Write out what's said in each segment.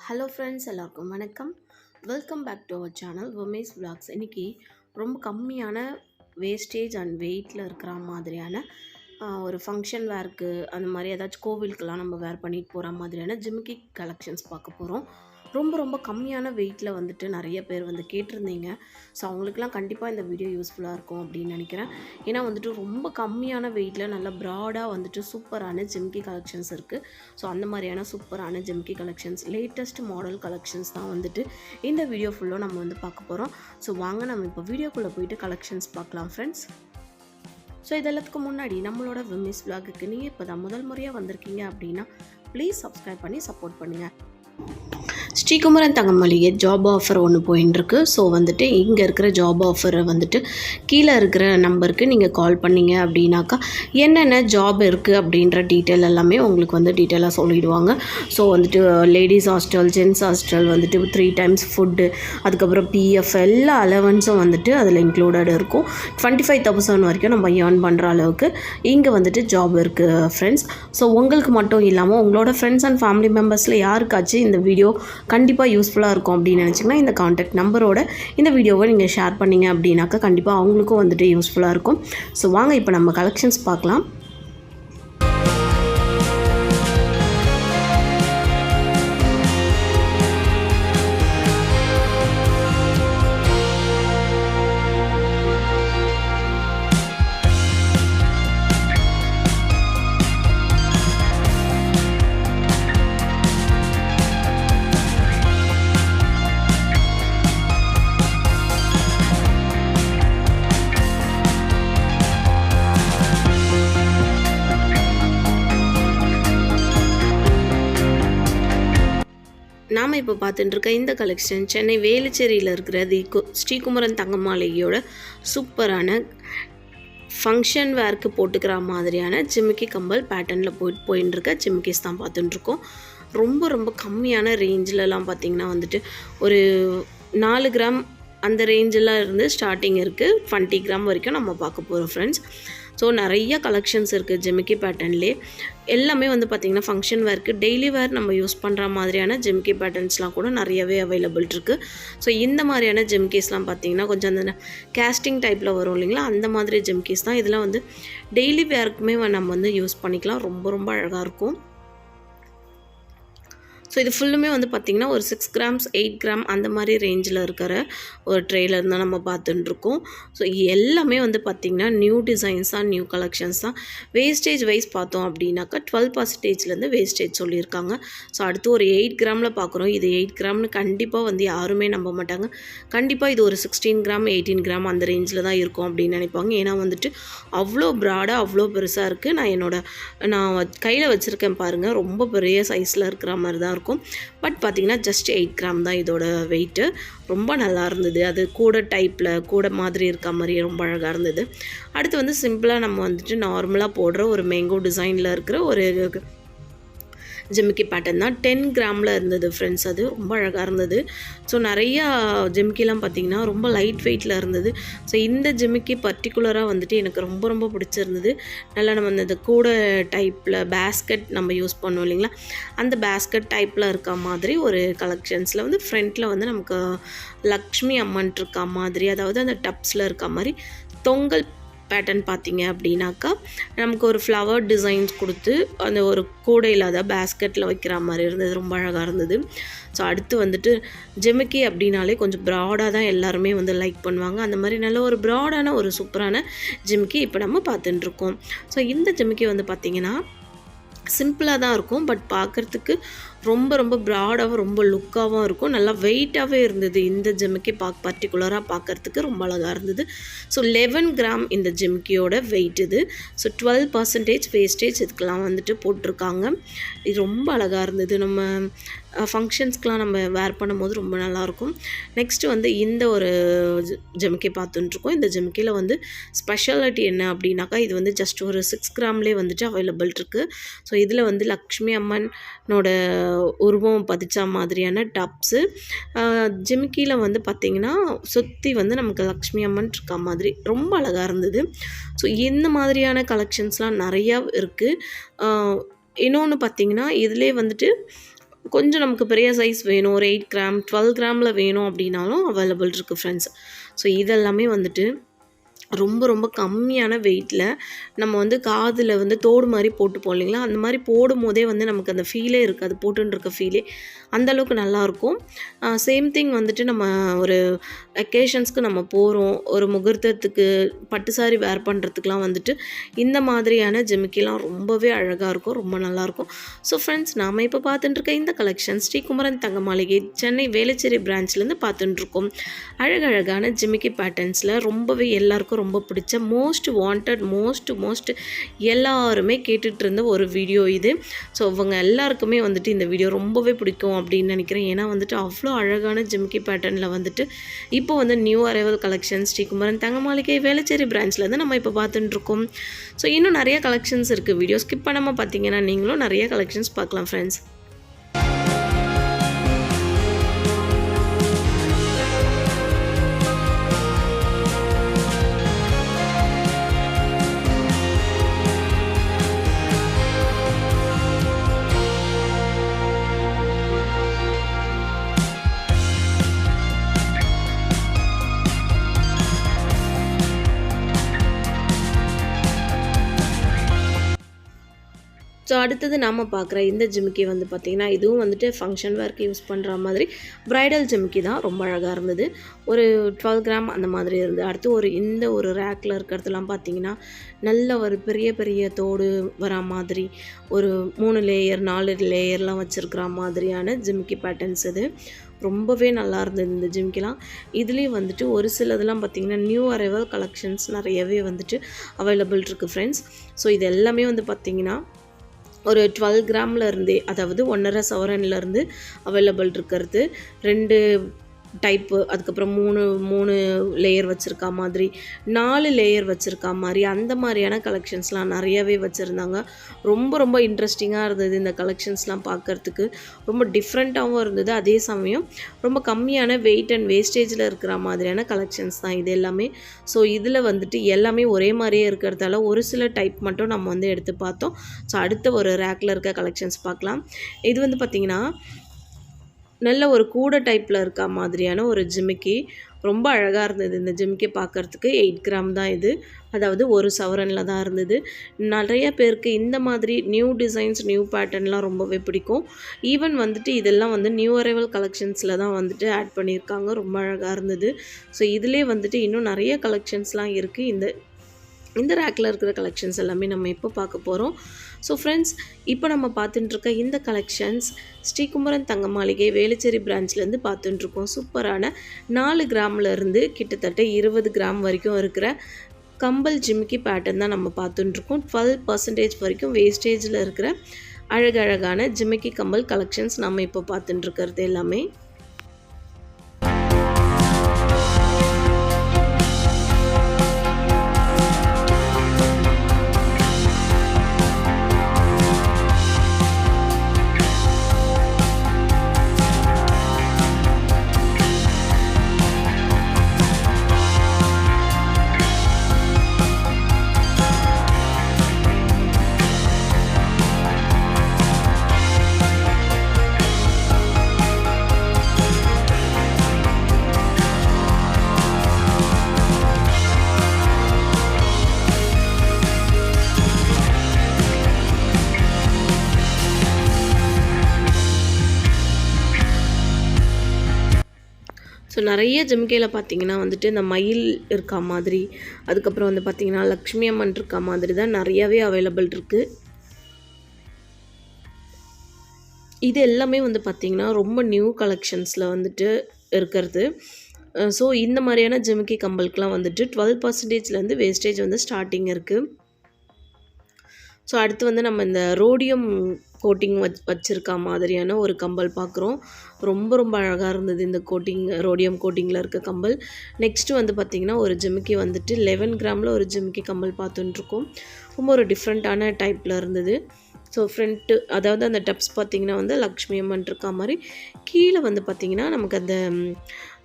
Hello friends, எல்லாருக்கும் வணக்கம். Welcome back to our channel Umesh vlogs. இன்றைக்கி ரொம்ப கம்மியான வேஸ்டேஜ் அண்ட் வெயிட்டில் இருக்கிற மாதிரியான ஒரு ஃபங்க்ஷன் வேர்க்கு, அந்த மாதிரி ஏதாச்சும் கோவிலுக்கெல்லாம் நம்ம வேர் பண்ணிட்டு போகிற மாதிரியான ஜிமிக்கி கலெக்ஷன்ஸ் பார்க்க போகிறோம். ரொம்ப ரொம்ப கம்மியான வெயிட்டில் வந்துட்டு நிறைய பேர் வந்து கேட்டிருந்தீங்க. ஸோ அவங்களுக்குலாம் கண்டிப்பாக இந்த வீடியோ யூஸ்ஃபுல்லாக இருக்கும் அப்படின்னு நினைக்கிறேன். ஏன்னா வந்துட்டு ரொம்ப கம்மியான வெயிட்டில் நல்ல ப்ராடாக வந்துட்டு சூப்பரான ஜிமிக்கி கலெக்ஷன்ஸ் இருக்குது. ஸோ அந்த மாதிரியான சூப்பரான ஜிமிக்கி கலெக்ஷன்ஸ், லேட்டஸ்ட் மாடல் கலெக்ஷன்ஸ் தான் வந்துட்டு இந்த வீடியோ ஃபுல்லாக நம்ம வந்து பார்க்க போகிறோம். ஸோ வாங்க நம்ம இப்போ வீடியோக்குள்ளே போயிட்டு கலெக்ஷன்ஸ் பார்க்கலாம் ஃப்ரெண்ட்ஸ். ஸோ இதெல்லாத்துக்கு முன்னாடி நம்மளோட விமிஸ் விலாகுக்கு நீங்கள் இப்போ தான் முதல் முறையாக வந்திருக்கீங்க அப்படின்னா ப்ளீஸ் சப்ஸ்கிரைப் பண்ணி சப்போர்ட் பண்ணுங்கள். ஸ்ரீகுமரன் தங்கமளிகை ஜாப் ஆஃபர் ஒன்று போயின்ட்டுருக்கு. ஸோ வந்துட்டு இங்கே இருக்கிற ஜாப் ஆஃபரை வந்துட்டு கீழே இருக்கிற நம்பருக்கு நீங்கள் கால் பண்ணிங்க அப்படின்னாக்கா என்னென்ன ஜாப் இருக்குது அப்படின்ற டீட்டெயில் எல்லாமே உங்களுக்கு வந்து டீட்டெயிலாக சொல்லிவிடுவாங்க. ஸோ வந்துட்டு லேடிஸ் ஹாஸ்டல், ஜென்ஸ் ஹாஸ்டல், வந்துட்டு 3 times ஃபுட்டு, அதுக்கப்புறம் பிஎஃப் எல்லா அலவன்ஸும் வந்துட்டு அதில் இன்க்ளூடட் இருக்கும். 25,000 வரைக்கும் நம்ம ஏர்ன் பண்ணுற அளவுக்கு இங்கே வந்துட்டு ஜாப் இருக்குது ஃப்ரெண்ட்ஸ். ஸோ உங்களுக்கு மட்டும் இல்லாமல் உங்களோட ஃப்ரெண்ட்ஸ் அண்ட் ஃபேமிலி மெம்பர்ஸில் யாருக்காச்சும் இந்த வீடியோ கண்டிப்பாக யூஸ்ஃபுல்லாக இருக்கும் அப்படின்னு நினச்சிங்கன்னா இந்த காண்டாக்ட் நம்பரோட இந்த வீடியோவை நீங்கள் ஷேர் பண்ணிங்க அப்படின்னாக்கா கண்டிப்பாக அவங்களுக்கும் வந்துட்டு யூஸ்ஃபுல்லாக இருக்கும். ஸோ வாங்க இப்போ நம்ம கலெக்ஷன்ஸ் பார்க்கலாம். நாம் இப்போ பார்த்துட்டுருக்க இந்த கலெக்ஷன் சென்னை வேலுச்சேரியில் இருக்கிற ஸ்ரீகுமரன் தங்கமாளிகையோட சூப்பரான ஃபங்க்ஷன் வேர்க்கு போட்டுக்கிற மாதிரியான ஜிமிக்கி கம்பல் பேட்டர்னில் போயின்னு இருக்க ஜிமிக்கிஸ் தான் பார்த்துட்டுருக்கோம். ரொம்ப ரொம்ப கம்மியான ரேஞ்சிலலாம் பார்த்திங்கன்னா வந்துட்டு ஒரு 4 கிராம் அந்த ரேஞ்செல்லாம் இருந்து ஸ்டார்டிங் இருக்குது. 20 கிராம் வரைக்கும் நம்ம பார்க்க போகிறோம் ஃப்ரெண்ட்ஸ். ஸோ நிறைய கலெக்ஷன்ஸ் இருக்குது ஜிமிக்கி பேட்டர்ன்லேயே. எல்லாமே வந்து பார்த்திங்கன்னா ஃபங்க்ஷன் வேர்க்கு, டெய்லி வேர் நம்ம யூஸ் பண்ணுற மாதிரியான ஜிமிக்கி பேட்டர்ன்ஸ்லாம் கூட நிறையவே அவைலபிள் இருக்குது. ஸோ இந்த மாதிரியான ஜிமிக்கிஸ்லாம் பார்த்திங்கன்னா கொஞ்சம் அந்த கேஸ்டிங் டைப்பில் வரும் இல்லைங்களா, அந்த மாதிரி ஜிமிக்கிஸ் தான். இதெல்லாம் வந்து டெய்லி வேர்க்குமே நம்ம வந்து யூஸ் பண்ணிக்கலாம். ரொம்ப ரொம்ப அழகாக இருக்கும். ஸோ இது ஃபுல்லுமே வந்து பார்த்திங்கன்னா ஒரு 6 கிராம்ஸ் 8 கிராம் அந்த மாதிரி ரேஞ்சில் இருக்கிற ஒரு ட்ரெய்லர் தான் நம்ம பார்த்துட்டுருக்கோம். ஸோ எல்லாமே வந்து பார்த்திங்கன்னா நியூ டிசைன்ஸ் தான், நியூ கலெக்ஷன்ஸ் தான். வேஸ்டேஜ் வைஸ் பார்த்தோம் அப்படின்னாக்கா 12%லேருந்து வேஸ்டேஜ் சொல்லியிருக்காங்க. ஸோ அடுத்து ஒரு 8 கிராமில் பார்க்குறோம். இது 8 கிராம்னு கண்டிப்பாக வந்து யாருமே நம்ப மாட்டாங்க. கண்டிப்பாக இது ஒரு 16 கிராம் 18 கிராம் அந்த ரேஞ்சில் தான் இருக்கும் அப்படின்னு நினைப்பாங்க. ஏன்னா வந்துட்டு அவ்வளோ ப்ராடாக அவ்வளோ பெருசாக இருக்குது. நான் கையில் வச்சுருக்கேன் பாருங்கள், ரொம்ப பெரிய சைஸில் இருக்கிற மாதிரி தான் இருக்கும். பட் பார்த்திங்கன்னா ஜஸ்ட் 8 கிராம் தான் இதோட வெயிட்டு. ரொம்ப நல்லா இருந்தது. அது கூட டைப்பில் கூட மாதிரி இருக்க மாதிரி ரொம்ப அழகாக இருந்தது. அடுத்து வந்து சிம்பிளாக நம்ம வந்துட்டு நார்மலாக போடுற ஒரு மேங்கோ டிசைனில் இருக்கிற ஒரு ஜிமிக்கி பேட்டர்ன் தான். 10 கிராமில் இருந்தது ஃப்ரெண்ட்ஸ். அது ரொம்ப அழகாக இருந்தது. ஸோ நிறையா ஜிமிக்கிலாம் பார்த்திங்கன்னா ரொம்ப லைட் வெயிட்டில் இருந்தது. ஸோ இந்த ஜிமிக்கி பர்டிகுலராக வந்துட்டு எனக்கு ரொம்ப ரொம்ப பிடிச்சிருந்தது. நல்லா நம்ம இந்த கூட டைப்பில் பேஸ்கெட் நம்ம யூஸ் பண்ணுவோம் இல்லைங்களா, அந்த பேஸ்கெட் டைப்பில் இருக்க மாதிரி ஒரு கலெக்ஷன்ஸில் வந்து ஃப்ரண்ட்டில் வந்து நமக்கு லக்ஷ்மி அம்மன் இருக்க மாதிரி, அதாவது அந்த டப்ஸில் இருக்க மாதிரி தொங்கல் பேட்டர்ன் பார்த்திங்க அப்படின்னாக்கா நமக்கு ஒரு ஃப்ளவர் டிசைன்ஸ் கொடுத்து அந்த ஒரு கூடையில் அதை பேஸ்கெட்டில் வைக்கிற மாதிரி இருந்தது. ரொம்ப அழகாக இருந்தது. ஸோ அடுத்து வந்துட்டு ஜிமிக்கி அப்படின்னாலே கொஞ்சம் ப்ராடாக தான் எல்லாருமே வந்து லைக் பண்ணுவாங்க. அந்த மாதிரி நல்ல ஒரு ப்ராடான ஒரு சூப்பரான ஜிமிக்கி இப்போ நம்ம பார்த்துட்டுருக்கோம். ஸோ இந்த ஜிமிக்கி வந்து பார்த்திங்கன்னா சிம்பிளாக தான் இருக்கும். பட் பார்க்குறதுக்கு ரொம்ப ரொம்ப ப்ராடாகவும் ரொம்ப லுக்காகவும் இருக்கும். நல்லா வெயிட்டாகவே இருந்தது. இந்த ஜிமிக்கி பர்டிகுலராக பார்க்குறதுக்கு ரொம்ப அழகாக இருந்தது. ஸோ 11 கிராம் இந்த ஜிமிக்கியோட வெயிட் இது. ஸோ 12% வேஸ்டேஜ் இதுக்கெலாம் வந்துட்டு போட்டிருக்காங்க. இது ரொம்ப அழகாக இருந்தது. நம்ம ஃபங்க்ஷன்ஸ்க்கெலாம் நம்ம வேர் பண்ணும்போது ரொம்ப நல்லாயிருக்கும். நெக்ஸ்ட்டு வந்து இந்த ஒரு ஜிமிக்கி பார்த்துட்டுருக்கோம். இந்த ஜிமிக்கியில் வந்து ஸ்பெஷாலிட்டி என்ன அப்படின்னாக்கா இது வந்து ஜஸ்ட் ஒரு 6 கிராம்லேயே வந்துட்டு அவைலபிள் இருக்குது. ஸோ இதில் வந்து லக்ஷ்மி அம்மனோட உருவம் பதிச்சா மாதிரியான டப்ஸு, ஜிமிக்கியில் வந்து பார்த்திங்கன்னா சுற்றி வந்து நமக்கு லக்ஷ்மி அம்மன் இருக்கா மாதிரி ரொம்ப அழகாக இருந்தது. ஸோ இந்த மாதிரியான கலெக்ஷன்ஸ்லாம் நிறையா இருக்குது. இன்னொன்று பார்த்திங்கன்னா இதிலே வந்துட்டு கொஞ்சம் நமக்கு பெரிய சைஸ் வேணும், ஒரு 8 கிராம் 12 கிராமில் வேணும் அப்படின்னாலும் அவைலபிள் இருக்குது ஃப்ரெண்ட்ஸ். ஸோ இதெல்லாமே வந்துட்டு ரொம்ப ரொம்ப கம்மியான வெயிட்டில் நம்ம வந்து காதில் வந்து தோடு மாதிரி போட்டுப்போம் இல்லைங்களா, அந்த மாதிரி போடும்போதே வந்து நமக்கு அந்த ஃபீலே இருக்காது, போட்டுன்னு இருக்க ஃபீலே அந்தளவுக்கு நல்லாயிருக்கும். சேம் திங் வந்துட்டு நம்ம ஒரு அக்கேஷன்ஸ்க்கு நம்ம போகிறோம், ஒரு முகூர்த்தத்துக்கு பட்டு சாரி வேர் பண்ணுறதுக்குலாம் வந்துட்டு இந்த மாதிரியான ஜிமிக்கிலாம் ரொம்பவே அழகாக இருக்கும், ரொம்ப நல்லாயிருக்கும். ஸோ ஃப்ரெண்ட்ஸ், நாம் இப்போ பார்த்துட்டுருக்க இந்த கலெக்ஷன் ஸ்ரீகுமரன் தங்க மாளிகை சென்னை வேளச்சேரி பிரான்ச்லேருந்து பார்த்துட்டுருக்கோம். அழகழகான ஜிமிக்கி பேட்டர்ன்ஸில் ரொம்பவே எல்லாருக்கும் ரொம்ப பிடிச்ச மோஸ்ட் வாண்டட் மோஸ்ட் எல்லாருமே கேட்டுட்டு இருந்த ஒரு வீடியோ இது. ஸோ இவங்க எல்லாருக்குமே வந்துட்டு இந்த வீடியோ ரொம்பவே பிடிக்கும் அப்படின்னு நினைக்கிறேன். ஏன்னா வந்துட்டு அவ்வளோ அழகான ஜிமிக்கி பேட்டர்னில் வந்துட்டு இப்போ வந்து நியூ அரைவல் கலெக்ஷன் ஸ்ரீகுமரன் தங்க மாளிகை வேளச்சேரி பிரான்ச்லேருந்து நம்ம இப்போ பார்த்துட்டுருக்கோம். ஸோ இன்னும் நிறைய கலெக்ஷன்ஸ் இருக்குது, வீடியோ ஸ்கிப் பண்ணாமல் பார்த்தீங்கன்னா நீங்களும் நிறைய கலெக்ஷன்ஸ் பார்க்கலாம் ஃப்ரெண்ட்ஸ். ஸோ அடுத்தது நாம் பார்க்குற இந்த ஜிமிக்கி வந்து பார்த்திங்கன்னா இதுவும் வந்துட்டு ஃபங்க்ஷன் வேர்க்கு யூஸ் பண்ணுற மாதிரி ப்ரைடல் ஜிமிக்கி தான். ரொம்ப அழகாக இருந்தது, ஒரு 12 கிராம் அந்த மாதிரி இருந்தது. அடுத்து இந்த ஒரு ரேக்கில் இருக்கிறதுலாம் பார்த்திங்கன்னா நல்ல ஒரு பெரிய பெரிய தோடு வர மாதிரி ஒரு 3 லேயர் 4 லேயர்லாம் வச்சுருக்கிற மாதிரியான ஜிமிக்கி பேட்டர்ன்ஸ் இது. ரொம்பவே நல்லா இருந்தது இந்த ஜிமிக்கிலாம். இதுலேயும் வந்துட்டு ஒரு சிலதெல்லாம் பார்த்திங்கன்னா நியூ அரைவல் கலெக்ஷன்ஸ் நிறையவே வந்துட்டு அவைலபிள் இருக்குது ஃப்ரெண்ட்ஸ். ஸோ இது எல்லாமே வந்து பார்த்திங்கன்னா ஒரு 12 கிராமில் இருந்தே, அதாவது 1.5 சவரன்லேருந்து அவைலபிள் இருக்கிறது. 2 டைப்பு, அதுக்கப்புறம் 3 லேயர் வச்சுருக்கா மாதிரி, 4 லேயர் வச்சுருக்கா மாதிரி, அந்த மாதிரியான கலெக்ஷன்ஸ்லாம் நிறையவே வச்சுருந்தாங்க. ரொம்ப இன்ட்ரெஸ்டிங்காக இருந்தது இந்த கலெக்ஷன்ஸ்லாம் பார்க்குறதுக்கு. ரொம்ப டிஃப்ரெண்ட்டாகவும் இருந்தது, அதே சமயம் ரொம்ப கம்மியான வெயிட் அண்ட் வேஸ்டேஜில் இருக்கிற மாதிரியான கலெக்ஷன்ஸ் தான் இது எல்லாமே. ஸோ இதில் வந்துட்டு எல்லாமே ஒரே மாதிரியே இருக்கிறதால ஒரு சில டைப் மட்டும் நம்ம வந்து எடுத்து பார்த்தோம். ஸோ அடுத்த ஒரு ரேக்கில் இருக்க கலெக்ஷன்ஸ் பார்க்கலாம். இது வந்து பார்த்திங்கன்னா நல்ல ஒரு கூடை டைப்பில் இருக்க மாதிரியான ஒரு ஜிமிக்கி. ரொம்ப அழகாக இருந்தது இந்த ஜிமிக்கி பார்க்குறதுக்கு. 8 கிராம் தான் இது, அதாவது ஒரு சவரனில் தான் இருந்தது. நிறைய பேருக்கு இந்த மாதிரி நியூ டிசைன்ஸ் நியூ பேட்டர்ன்லாம் ரொம்பவே பிடிக்கும். ஈவன் வந்துட்டு இதெல்லாம் வந்து நியூ அரைவல் கலெக்ஷன்ஸில் தான் வந்துட்டு ஆட் பண்ணியிருக்காங்க. ரொம்ப அழகாக இருந்தது. ஸோ இதிலே வந்துட்டு இன்னும் நிறைய கலெக்ஷன்ஸ்லாம் இருக்குது. இந்த ரேக்கில் இருக்கிற கலெக்ஷன்ஸ் எல்லாமே நம்ம இப்போ பார்க்க போகிறோம். ஸோ ஃப்ரெண்ட்ஸ், இப்போ நம்ம பார்த்துட்டுருக்க இந்த கலெக்ஷன்ஸ் ஸ்ரீகுமரன் தங்க மாளிகை வேளச்சேரி பிரான்ச்லேருந்து பார்த்துட்டுருக்கோம். சூப்பரான 4 கிராம்லேருந்து கிட்டத்தட்ட 20 கிராம் வரைக்கும் இருக்கிற கம்பல் ஜிமிக்கி பேட்டர்ன் தான் நம்ம பார்த்துட்டுருக்கோம். 12% வரைக்கும் வேஸ்டேஜில் இருக்கிற அழகழகான ஜிமிக்கி கம்பல் கலெக்ஷன்ஸ் நம்ம இப்போ பார்த்துட்டுருக்கிறது எல்லாமே. ஸோ நிறைய ஜிமிக்கையில் பார்த்தீங்கன்னா வந்துட்டு இந்த மயில் இருக்கா மாதிரி, அதுக்கப்புறம் வந்து பார்த்திங்கன்னா லக்ஷ்மி அம்மன் இருக்கா மாதிரி தான் நிறையாவே அவைலபிள் இருக்குது. இது எல்லாமே வந்து பார்த்திங்கன்னா ரொம்ப நியூ கலெக்ஷன்ஸில் வந்துட்டு இருக்கிறது. ஸோ இந்த மாதிரியான ஜிமிக்கி கம்பலுக்குலாம் வந்துட்டு 12%லேருந்து வேஸ்டேஜ் வந்து ஸ்டார்டிங் இருக்குது. ஸோ அடுத்து வந்து நம்ம இந்த ரோடியம் கோட்டிங் வச்சுருக்கா மாதிரியான ஒரு கம்பல் பார்க்குறோம். ரொம்ப அழகாக இருந்தது இந்த கோட்டிங், ரோடியம் கோட்டிங்கில் இருக்க கம்பல். நெக்ஸ்ட்டு வந்து பார்த்திங்கன்னா ஒரு ஜிமிக்கி வந்துட்டு 11 கிராமில் ஒரு ஜிமிக்கி கம்பல் பார்த்துட்டுருக்கோம். ரொம்ப ஒரு டிஃப்ரெண்ட்டான டைப்பில் இருந்தது. ஸோ ஃப்ரண்ட்டு, அதாவது அந்த டப்ஸ் பார்த்திங்கன்னா வந்து லக்ஷ்மி அம்மன் இருக்கா மாதிரி, கீழே வந்து பார்த்திங்கன்னா நமக்கு அந்த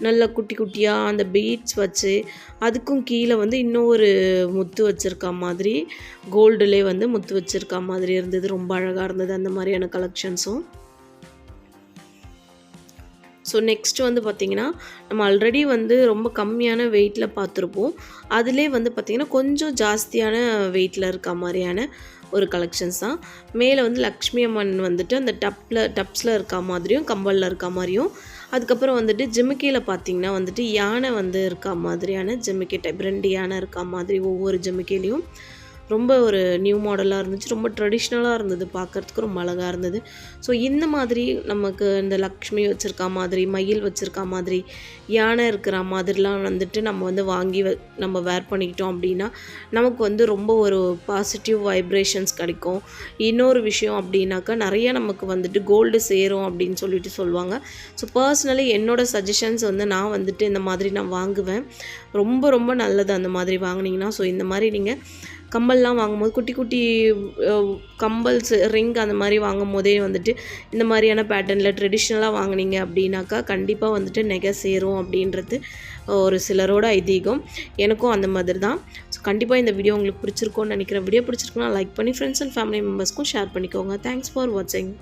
நல்ல குட்டி குட்டியாக அந்த பீட்ஸ் வச்சு, அதுக்கும் கீழே வந்து இன்னும் ஒரு முத்து வச்சுருக்கா மாதிரி, கோல்டுலே வந்து முத்து வச்சுருக்கா மாதிரி இருந்தது. ரொம்ப அழகாக இருந்தது அந்த மாதிரியான கலெக்ஷன்ஸும். ஸோ நெக்ஸ்ட் வந்து பார்த்திங்கன்னா நம்ம ஆல்ரெடி வந்து ரொம்ப கம்மியான வெயிட்டில் பார்த்துருப்போம். அதிலே வந்து பார்த்திங்கன்னா கொஞ்சம் ஜாஸ்தியான வெயிட்டில் இருக்க மாதிரியான ஒரு கலெக்ஷன்ஸ் தான். மேலே வந்து லக்ஷ்மி அம்மன் வந்துட்டு அந்த டப்ஸில் இருக்க மாதிரியும் கம்பலில் இருக்க மாதிரியும், அதுக்கப்புறம் வந்துட்டு ஜிமிக்கியில் பார்த்திங்கன்னா வந்துட்டு யானை வந்து இருக்க மாதிரியான ஜிமிக்கி டைப் 2 யானை இருக்க மாதிரி ஒவ்வொரு ஜிமிக்கிலையும் ரொம்ப ஒரு நியூ மாடலாக இருந்துச்சு. ரொம்ப ட்ரெடிஷ்னலாக இருந்தது, பார்க்குறதுக்கு ரொம்ப அழகாக இருந்தது. ஸோ இந்த மாதிரி நமக்கு இந்த லக்ஷ்மி வச்சுருக்கா மாதிரி, மயில் வச்சுருக்கா மாதிரி, யானை இருக்கிற மாதிரிலாம் வந்துட்டு நம்ம வந்து வாங்கி நம்ம வேர் பண்ணிக்கிட்டோம் அப்படின்னா நமக்கு வந்து ரொம்ப ஒரு பாசிட்டிவ் வைப்ரேஷன்ஸ் கிடைக்கும். இன்னொரு விஷயம் அப்படின்னாக்கா நிறைய நமக்கு வந்துட்டு கோல்டு சேரும் அப்படின்னு சொல்லிட்டு சொல்லுவாங்க. ஸோ பர்சனலி என்னோடய சஜஷன்ஸ் வந்து நான் வந்துட்டு இந்த மாதிரி நான் வாங்குவேன். ரொம்ப ரொம்ப நல்லது அந்த மாதிரி வாங்கினீங்கன்னா. ஸோ இந்த மாதிரி நீங்கள் கம்பல்லாம் வாங்கும்போது குட்டி குட்டி கம்பல்ஸ் ரிங் அந்த மாதிரி வாங்கும் போதே வந்துட்டு இந்த மாதிரியான பேட்டர்னில் ட்ரெடிஷ்னலாக வாங்கினீங்க அப்படின்னாக்கா கண்டிப்பாக வந்துட்டு நெகை சேரும் அப்படின்றது ஒரு சிலரோட ஐதீகம். எனக்கும் அந்த மாதிரி தான். ஸோ கண்டிப்பாக இந்த வீடியோ உங்களுக்கு பிடிச்சிருக்கோன்னு நினைக்கிறேன். வீடியோ பிடிச்சிருக்குன்னா லைக் பண்ணி ஃப்ரெண்ட்ஸ் அண்ட் ஃபேமிலி மெம்பர்ஸ்க்கும் ஷேர் பண்ணிக்கோங்க. தேங்க்ஸ் ஃபார் வாட்சிங்.